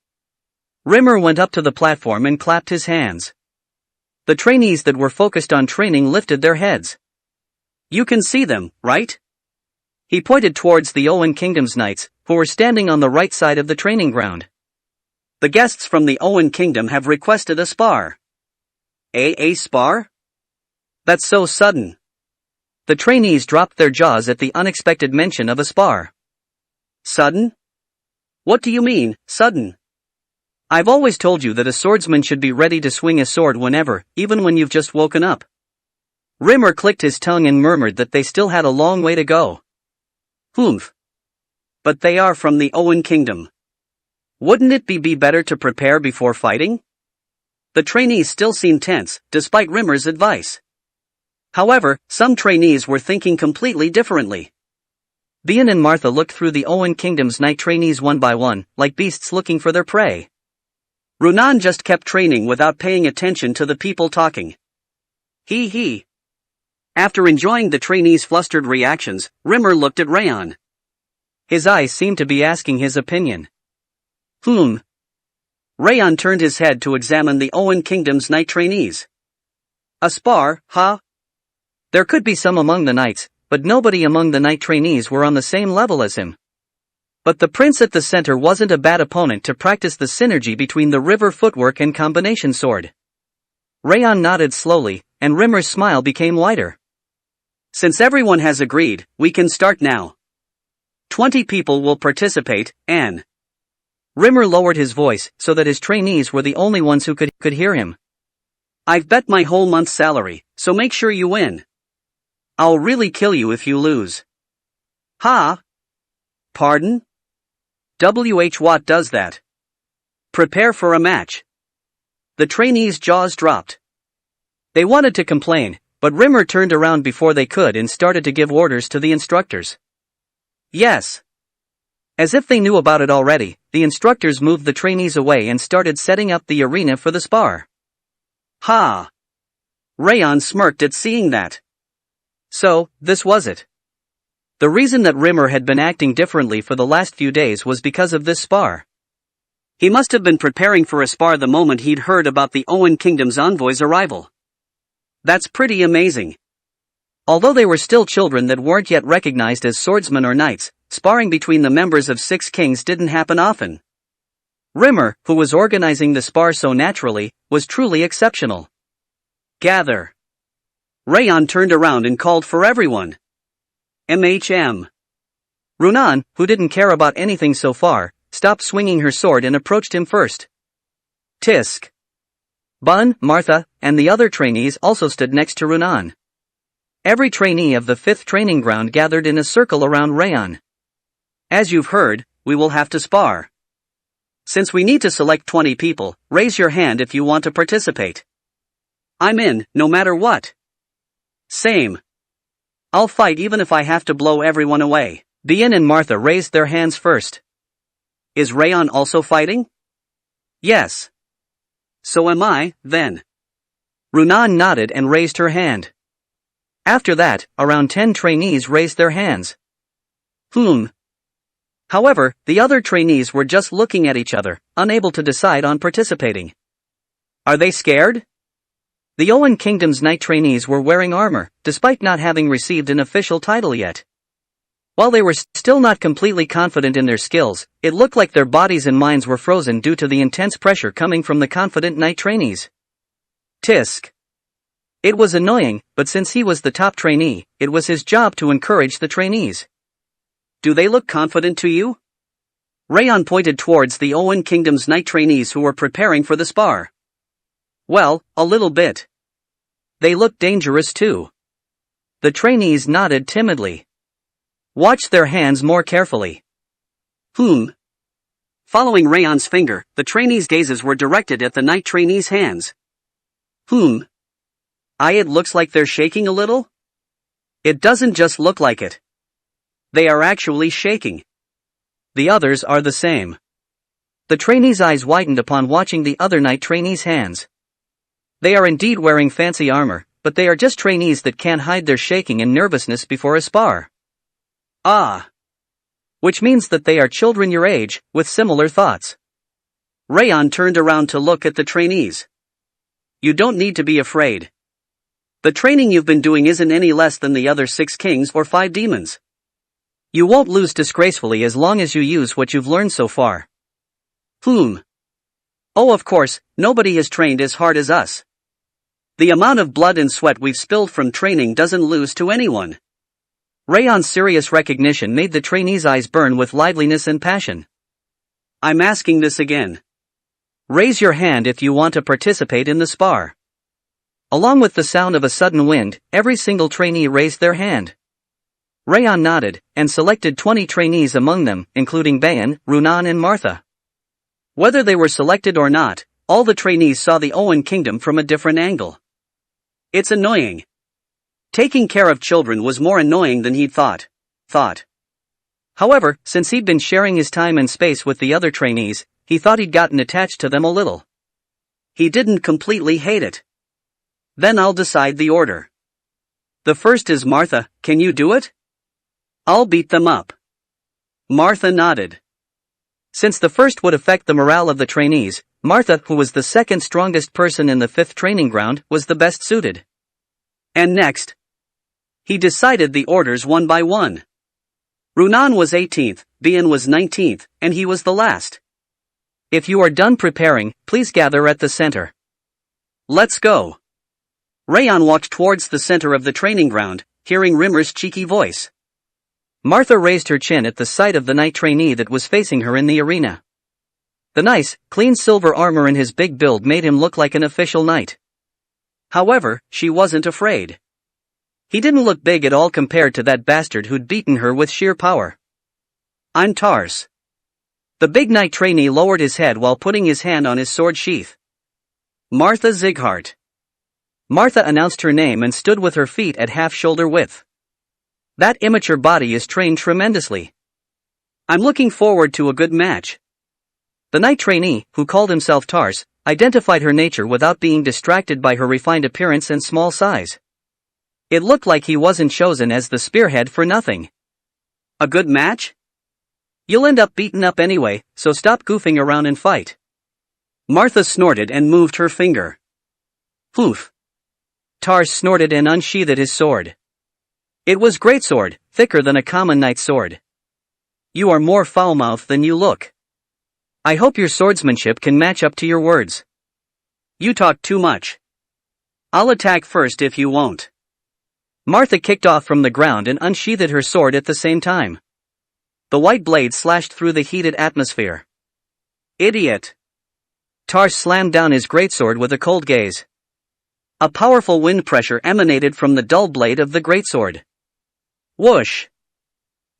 A: Rimmer went up to the platform and clapped his hands. The trainees that were focused on training lifted their heads. You can see them, right? He pointed towards the Owen Kingdom's knights, who were standing on the right side of the training ground. The guests from the Owen Kingdom have requested a spar. A spar? That's so sudden. The trainees dropped their jaws at the unexpected mention of a spar. Sudden? What do you mean, sudden? I've always told you that a swordsman should be ready to swing a sword whenever, even when you've just woken up. Rimmer clicked his tongue and murmured that they still had a long way to go. Humph. But they are from the Owen Kingdom. Wouldn't it be better to prepare before fighting? The trainees still seemed tense, despite Rimmer's advice. However, some trainees were thinking completely differently. Bian and Martha looked through the Owen Kingdom's knight trainees one by one, like beasts looking for their prey. Raon just kept training without paying attention to the people talking. He. After enjoying the trainees' flustered reactions, Rimmer looked at Raon. His eyes seemed to be asking his opinion. Raon turned his head to examine the Owen Kingdom's knight trainees. A spar, huh? There could be some among the knights, but nobody among the knight trainees were on the same level as him. But the prince at the center wasn't a bad opponent to practice the synergy between the river footwork and combination sword. Raon nodded slowly, and Rimmer's smile became wider. Since everyone has agreed, we can start now. 20 people will participate, and... Rimmer lowered his voice so that his trainees were the only ones who could hear him. I've bet my whole month's salary, so make sure you win. I'll really kill you if you lose. Ha? Pardon? What does that? Prepare for a match. The trainees' jaws dropped. They wanted to complain, but Rimmer turned around before they could and started to give orders to the instructors. Yes. As if they knew about it already, the instructors moved the trainees away and started setting up the arena for the spar. Ha! Raon smirked at seeing that. So, this was it. The reason that Rimmer had been acting differently for the last few days was because of this spar. He must have been preparing for a spar the moment he'd heard about the Owen Kingdom's envoy's arrival. That's pretty amazing. Although they were still children that weren't yet recognized as swordsmen or knights, sparring between the members of 6 kings didn't happen often. Rimmer, who was organizing the spar so naturally, was truly exceptional. Gather. Raon turned around and called for everyone. MHM. Raon, who didn't care about anything so far, stopped swinging her sword and approached him first. Tisk. Bun, Martha, and the other trainees also stood next to Raon. Every trainee of the 5th training ground gathered in a circle around Raon. As you've heard, we will have to spar. Since we need to select 20 people, raise your hand if you want to participate. I'm in, no matter what. Same. I'll fight even if I have to blow everyone away. Bian and Martha raised their hands first. Is Raon also fighting? Yes. So am I, then. Raon nodded and raised her hand. After that, around 10 trainees raised their hands. However, the other trainees were just looking at each other, unable to decide on participating. Are they scared? The Owen Kingdom's knight trainees were wearing armor, despite not having received an official title yet. While they were still not completely confident in their skills, it looked like their bodies and minds were frozen due to the intense pressure coming from the confident knight trainees. Tisk. It was annoying, but since he was the top trainee, it was his job to encourage the trainees. Do they look confident to you? Raon pointed towards the Owen Kingdom's knight trainees who were preparing for the spar. Well, a little bit. They look dangerous too. The trainees nodded timidly. Watch their hands more carefully. Following Raon's finger, the trainees' gazes were directed at the knight trainees' hands. It looks like they're shaking a little? It doesn't just look like it. They are actually shaking. The others are the same. The trainees' eyes widened upon watching the other knight trainees' hands. They are indeed wearing fancy armor, but they are just trainees that can't hide their shaking and nervousness before a spar. Which means that they are children your age, with similar thoughts. Raon turned around to look at the trainees. You don't need to be afraid. The training you've been doing isn't any less than the other 6 kings or 5 demons. You won't lose disgracefully as long as you use what you've learned so far. Oh, of course, nobody has trained as hard as us. The amount of blood and sweat we've spilled from training doesn't lose to anyone. Raon's serious recognition made the trainee's eyes burn with liveliness and passion. I'm asking this again. Raise your hand if you want to participate in the spar. Along with the sound of a sudden wind, every single trainee raised their hand. Raon nodded, and selected 20 trainees among them, including Bayan, Runan and Martha. Whether they were selected or not, all the trainees saw the Owen kingdom from a different angle. It's annoying. Taking care of children was more annoying than he'd thought. However, since he'd been sharing his time and space with the other trainees, he thought he'd gotten attached to them a little. He didn't completely hate it. Then I'll decide the order. The first is Martha, can you do it? I'll beat them up. Martha nodded. Since the first would affect the morale of the trainees, Martha, who was the second strongest person in the 5th training ground, was the best suited. And next? He decided the orders one by one. Runan was 18th, Bayan was 19th, and he was the last. If you are done preparing, please gather at the center. Let's go. Raon walked towards the center of the training ground, hearing Rimmer's cheeky voice. Martha raised her chin at the sight of the knight trainee that was facing her in the arena. The nice, clean silver armor in his big build made him look like an official knight. However, she wasn't afraid. He didn't look big at all compared to that bastard who'd beaten her with sheer power. I'm Tars. The big knight trainee lowered his head while putting his hand on his sword sheath. Martha Zighart. Martha announced her name and stood with her feet at half-shoulder width. That immature body is trained tremendously. I'm looking forward to a good match. The knight trainee, who called himself Tars, identified her nature without being distracted by her refined appearance and small size. It looked like he wasn't chosen as the spearhead for nothing. A good match? You'll end up beaten up anyway, so stop goofing around and fight. Martha snorted and moved her finger. Poof. Tars snorted and unsheathed his sword. It was greatsword, thicker than a common knight's sword. You are more foul-mouthed than you look. I hope your swordsmanship can match up to your words. You talk too much. I'll attack first if you won't. Martha kicked off from the ground and unsheathed her sword at the same time. The white blade slashed through the heated atmosphere. Idiot. Tars slammed down his greatsword with a cold gaze. A powerful wind pressure emanated from the dull blade of the greatsword. Whoosh!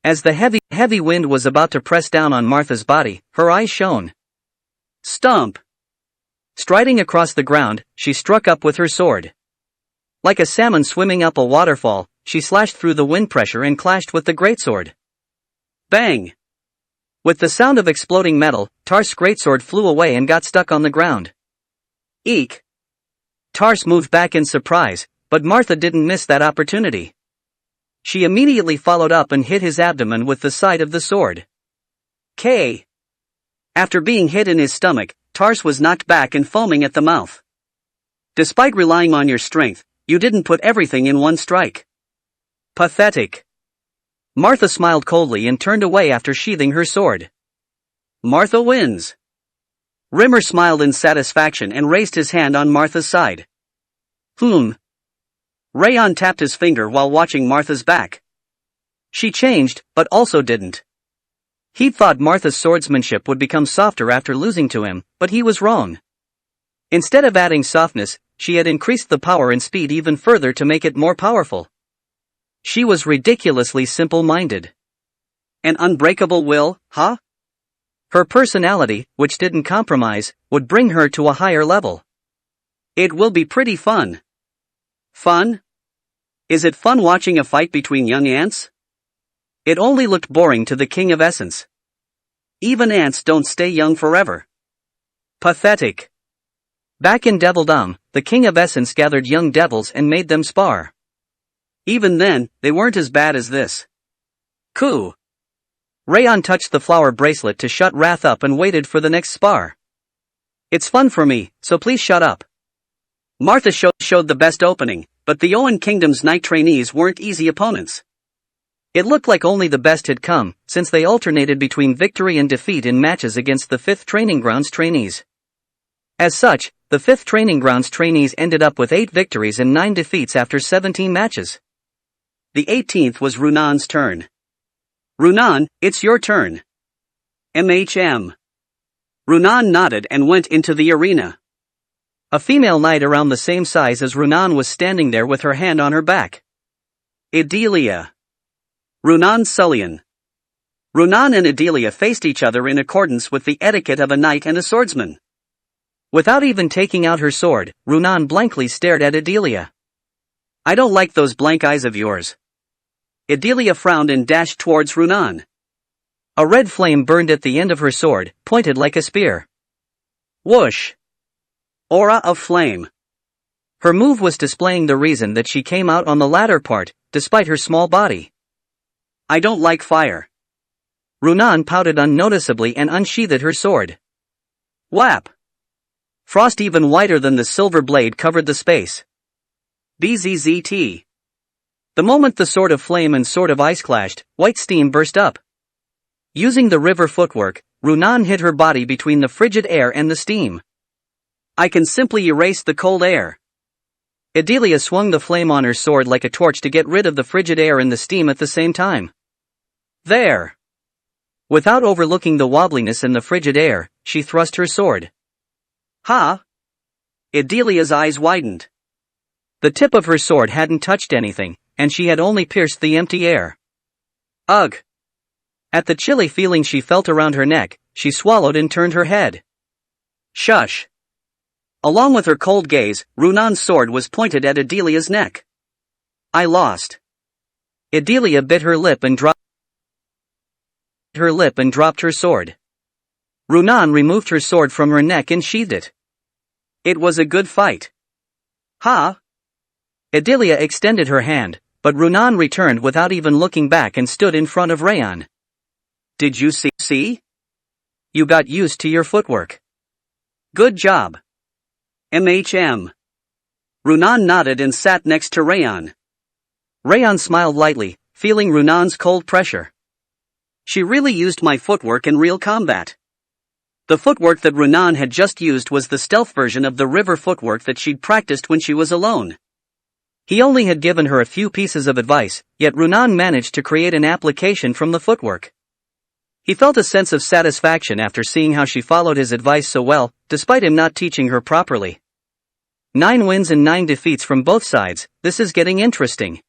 A: As the heavy wind was about to press down on Martha's body, her eyes shone. Stump! Striding across the ground, she struck up with her sword. Like a salmon swimming up a waterfall, she slashed through the wind pressure and clashed with the greatsword. Bang! With the sound of exploding metal, Tars' greatsword flew away and got stuck on the ground. Eek! Tars moved back in surprise, but Martha didn't miss that opportunity. She immediately followed up and hit his abdomen with the side of the sword. K. After being hit in his stomach, Tars was knocked back and foaming at the mouth. Despite relying on your strength, you didn't put everything in one strike. Pathetic. Martha smiled coldly and turned away after sheathing her sword. Martha wins. Rimmer smiled in satisfaction and raised his hand on Martha's side. Raon tapped his finger while watching Martha's back. She changed, but also didn't. He thought Martha's swordsmanship would become softer after losing to him, but he was wrong. Instead of adding softness, she had increased the power and speed even further to make it more powerful. She was ridiculously simple-minded. An unbreakable will, huh? Her personality, which didn't compromise, would bring her to a higher level. It will be pretty fun. Fun? Is it fun watching a fight between young ants? It only looked boring to the King of Essence. Even ants don't stay young forever. Pathetic. Back in Devildom, the King of Essence gathered young devils and made them spar. Even then, they weren't as bad as this. Coo. Raon touched the flower bracelet to shut Wrath up and waited for the next spar. It's fun for me, so please shut up. Martha showed the best opening, but the Owen Kingdom's knight trainees weren't easy opponents. It looked like only the best had come, since they alternated between victory and defeat in matches against the 5th Training Grounds trainees. As such, the 5th Training Grounds trainees ended up with 8 victories and 9 defeats after 17 matches. The 18th was Runan's turn. Runan, it's your turn. MHM. Runan nodded and went into the arena. A female knight around the same size as Raon was standing there with her hand on her back. Idalia. Runan Sullian. Runan and Idalia faced each other in accordance with the etiquette of a knight and a swordsman. Without even taking out her sword, Runan blankly stared at Idalia. I don't like those blank eyes of yours. Idalia frowned and dashed towards Runan. A red flame burned at the end of her sword, pointed like a spear. Whoosh! Aura of flame. Her move was displaying the reason that she came out on the latter part, despite her small body. I don't like fire. Runan pouted unnoticeably and unsheathed her sword. Whap! Frost even whiter than the silver blade covered the space. BZZT. The moment the sword of flame and sword of ice clashed, white steam burst up. Using the river footwork, Runan hid her body between the frigid air and the steam. I can simply erase the cold air. Idalia swung the flame on her sword like a torch to get rid of the frigid air and the steam at the same time. There! Without overlooking the wobbliness in the frigid air, she thrust her sword. Ha! Idalia's eyes widened. The tip of her sword hadn't touched anything, and she had only pierced the empty air. Ugh! At the chilly feeling she felt around her neck, she swallowed and turned her head. Shush! Along with her cold gaze, Runan's sword was pointed at Idalia's neck. I lost. Idalia bit her lip and dropped her sword. Runan removed her sword from her neck and sheathed it. It was a good fight. Ha! Idalia extended her hand, but Runan returned without even looking back and stood in front of Raon. Did you see? You got used to your footwork. Good job. MHM. Runan nodded and sat next to Raon. Raon smiled lightly, feeling Runan's cold pressure. She really used my footwork in real combat. The footwork that Raon had just used was the stealth version of the river footwork that she'd practiced when she was alone. He only had given her a few pieces of advice, yet Raon managed to create an application from the footwork. He felt a sense of satisfaction after seeing how she followed his advice so well, despite him not teaching her properly. 9 wins and 9 defeats from both sides, this is getting interesting.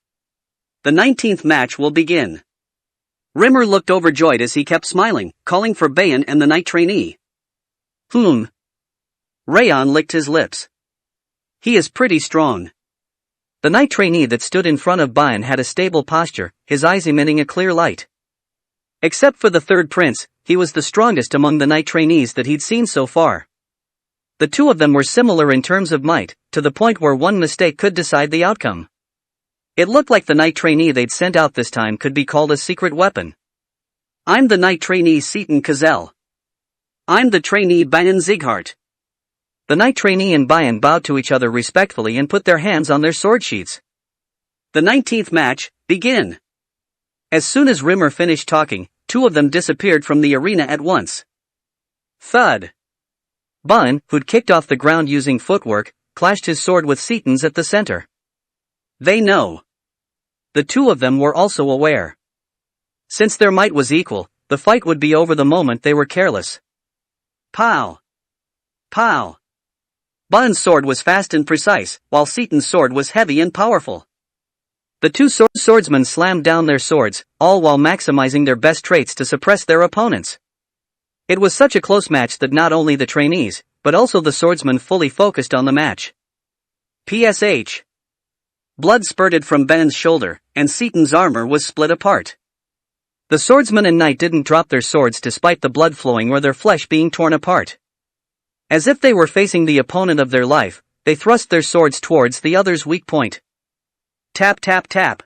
A: The 19th match will begin. Rimmer looked overjoyed as he kept smiling, calling for Bayan and the knight trainee. Raon licked his lips. He is pretty strong. The knight trainee that stood in front of Bayan had a stable posture, his eyes emitting a clear light. Except for the third prince, he was the strongest among the knight trainees that he'd seen so far. The two of them were similar in terms of might, to the point where one mistake could decide the outcome. It looked like the knight trainee they'd sent out this time could be called a secret weapon. I'm the knight trainee Seaton Kazel. I'm the trainee Bayan Zighart. The knight trainee and Bayan bowed to each other respectfully and put their hands on their sword sheaths. The 19th match, begin. As soon as Rimmer finished talking, 2 of them disappeared from the arena at once. Thud. Bayan, who'd kicked off the ground using footwork, clashed his sword with Seaton's at the center. They know. The 2 of them were also aware. Since their might was equal, the fight would be over the moment they were careless. Pow! Pow! Bayan's sword was fast and precise, while Seaton's sword was heavy and powerful. The 2 swordsmen slammed down their swords, all while maximizing their best traits to suppress their opponents. It was such a close match that not only the trainees, but also the swordsmen fully focused on the match. PSH. Blood spurted from Bayan's shoulder, and Seaton's armor was split apart. The swordsman and knight didn't drop their swords despite the blood flowing or their flesh being torn apart. As if they were facing the opponent of their life, they thrust their swords towards the other's weak point. Tap tap tap.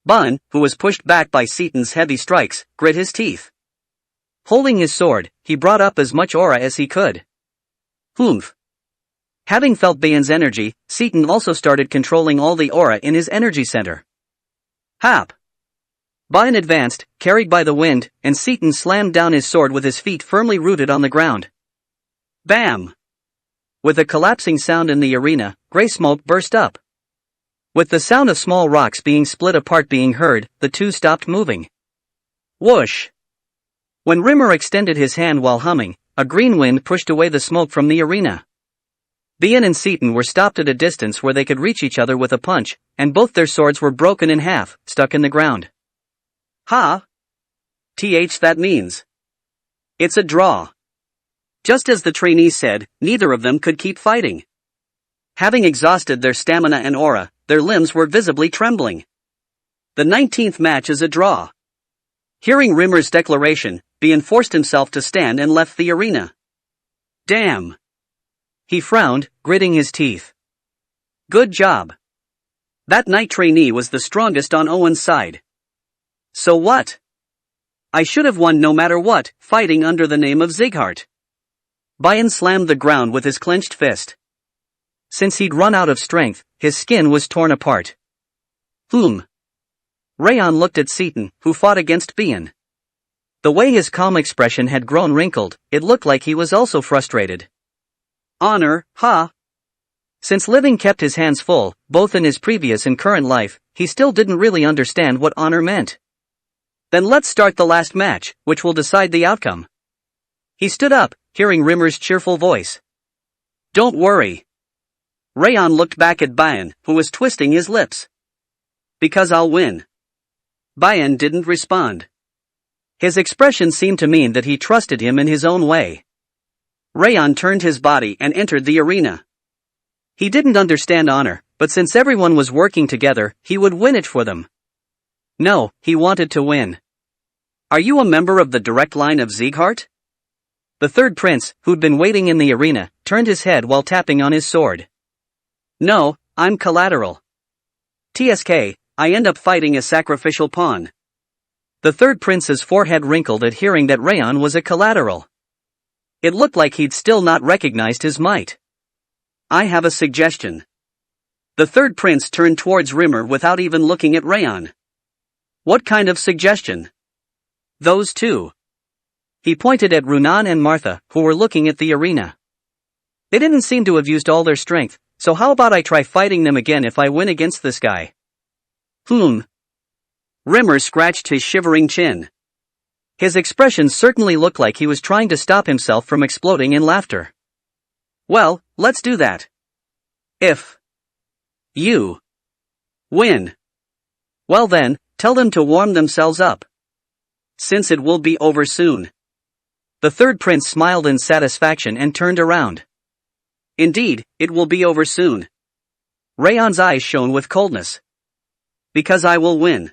A: Bayan, who was pushed back by Seaton's heavy strikes, grit his teeth. Holding his sword, he brought up as much aura as he could. Humph. Having felt Bayan's energy, Seaton also started controlling all the aura in his energy center. Hap! Bayan advanced, carried by the wind, and Seaton slammed down his sword with his feet firmly rooted on the ground. Bam! With a collapsing sound in the arena, gray smoke burst up. With the sound of small rocks being split apart being heard, the two stopped moving. Whoosh! When Rimmer extended his hand while humming, a green wind pushed away the smoke from the arena. Bayan and Seaton were stopped at a distance where they could reach each other with a punch, and both their swords were broken in half, stuck in the ground. Ha! That means it's a draw. Just as the trainee said, neither of them could keep fighting. Having exhausted their stamina and aura, their limbs were visibly trembling. The 19th match is a draw. Hearing Rimmer's declaration, Bayan forced himself to stand and left the arena. Damn! He frowned, gritting his teeth. Good job. That night trainee was the strongest on Owen's side. So what? I should have won no matter what, fighting under the name of Zighart. Bayan slammed the ground with his clenched fist. Since he'd run out of strength, his skin was torn apart. Raon looked at Seaton, who fought against Bayan. The way his calm expression had grown wrinkled, it looked like he was also frustrated. Honor, ha! Since Living kept his hands full, both in his previous and current life, he still didn't really understand what honor meant. Then let's start the last match, which will decide the outcome. He stood up, hearing Rimmer's cheerful voice. Don't worry. Raon looked back at Bayan, who was twisting his lips. Because I'll win. Bayan didn't respond. His expression seemed to mean that he trusted him in his own way. Raon turned his body and entered the arena. He didn't understand honor, but since everyone was working together, he would win it for them. No, he wanted to win. Are you a member of the direct line of Zighart? The third prince, who'd been waiting in the arena, turned his head while tapping on his sword. No, I'm collateral. I end up fighting a sacrificial pawn. The third prince's forehead wrinkled at hearing that Raon was a collateral. It looked like he'd still not recognized his might. I have a suggestion. The third prince turned towards Rimmer without even looking at Raon. What kind of suggestion? Those two. He pointed at Runan and Martha, who were looking at the arena. They didn't seem to have used all their strength, so how about I try fighting them again if I win against this guy? Rimmer scratched his shivering chin. His expression certainly looked like he was trying to stop himself from exploding in laughter. Well, let's do that. If you win, well then, tell them to warm themselves up. Since it will be over soon. The third prince smiled in satisfaction and turned around. Indeed, it will be over soon. Raon's eyes shone with coldness. Because I will win.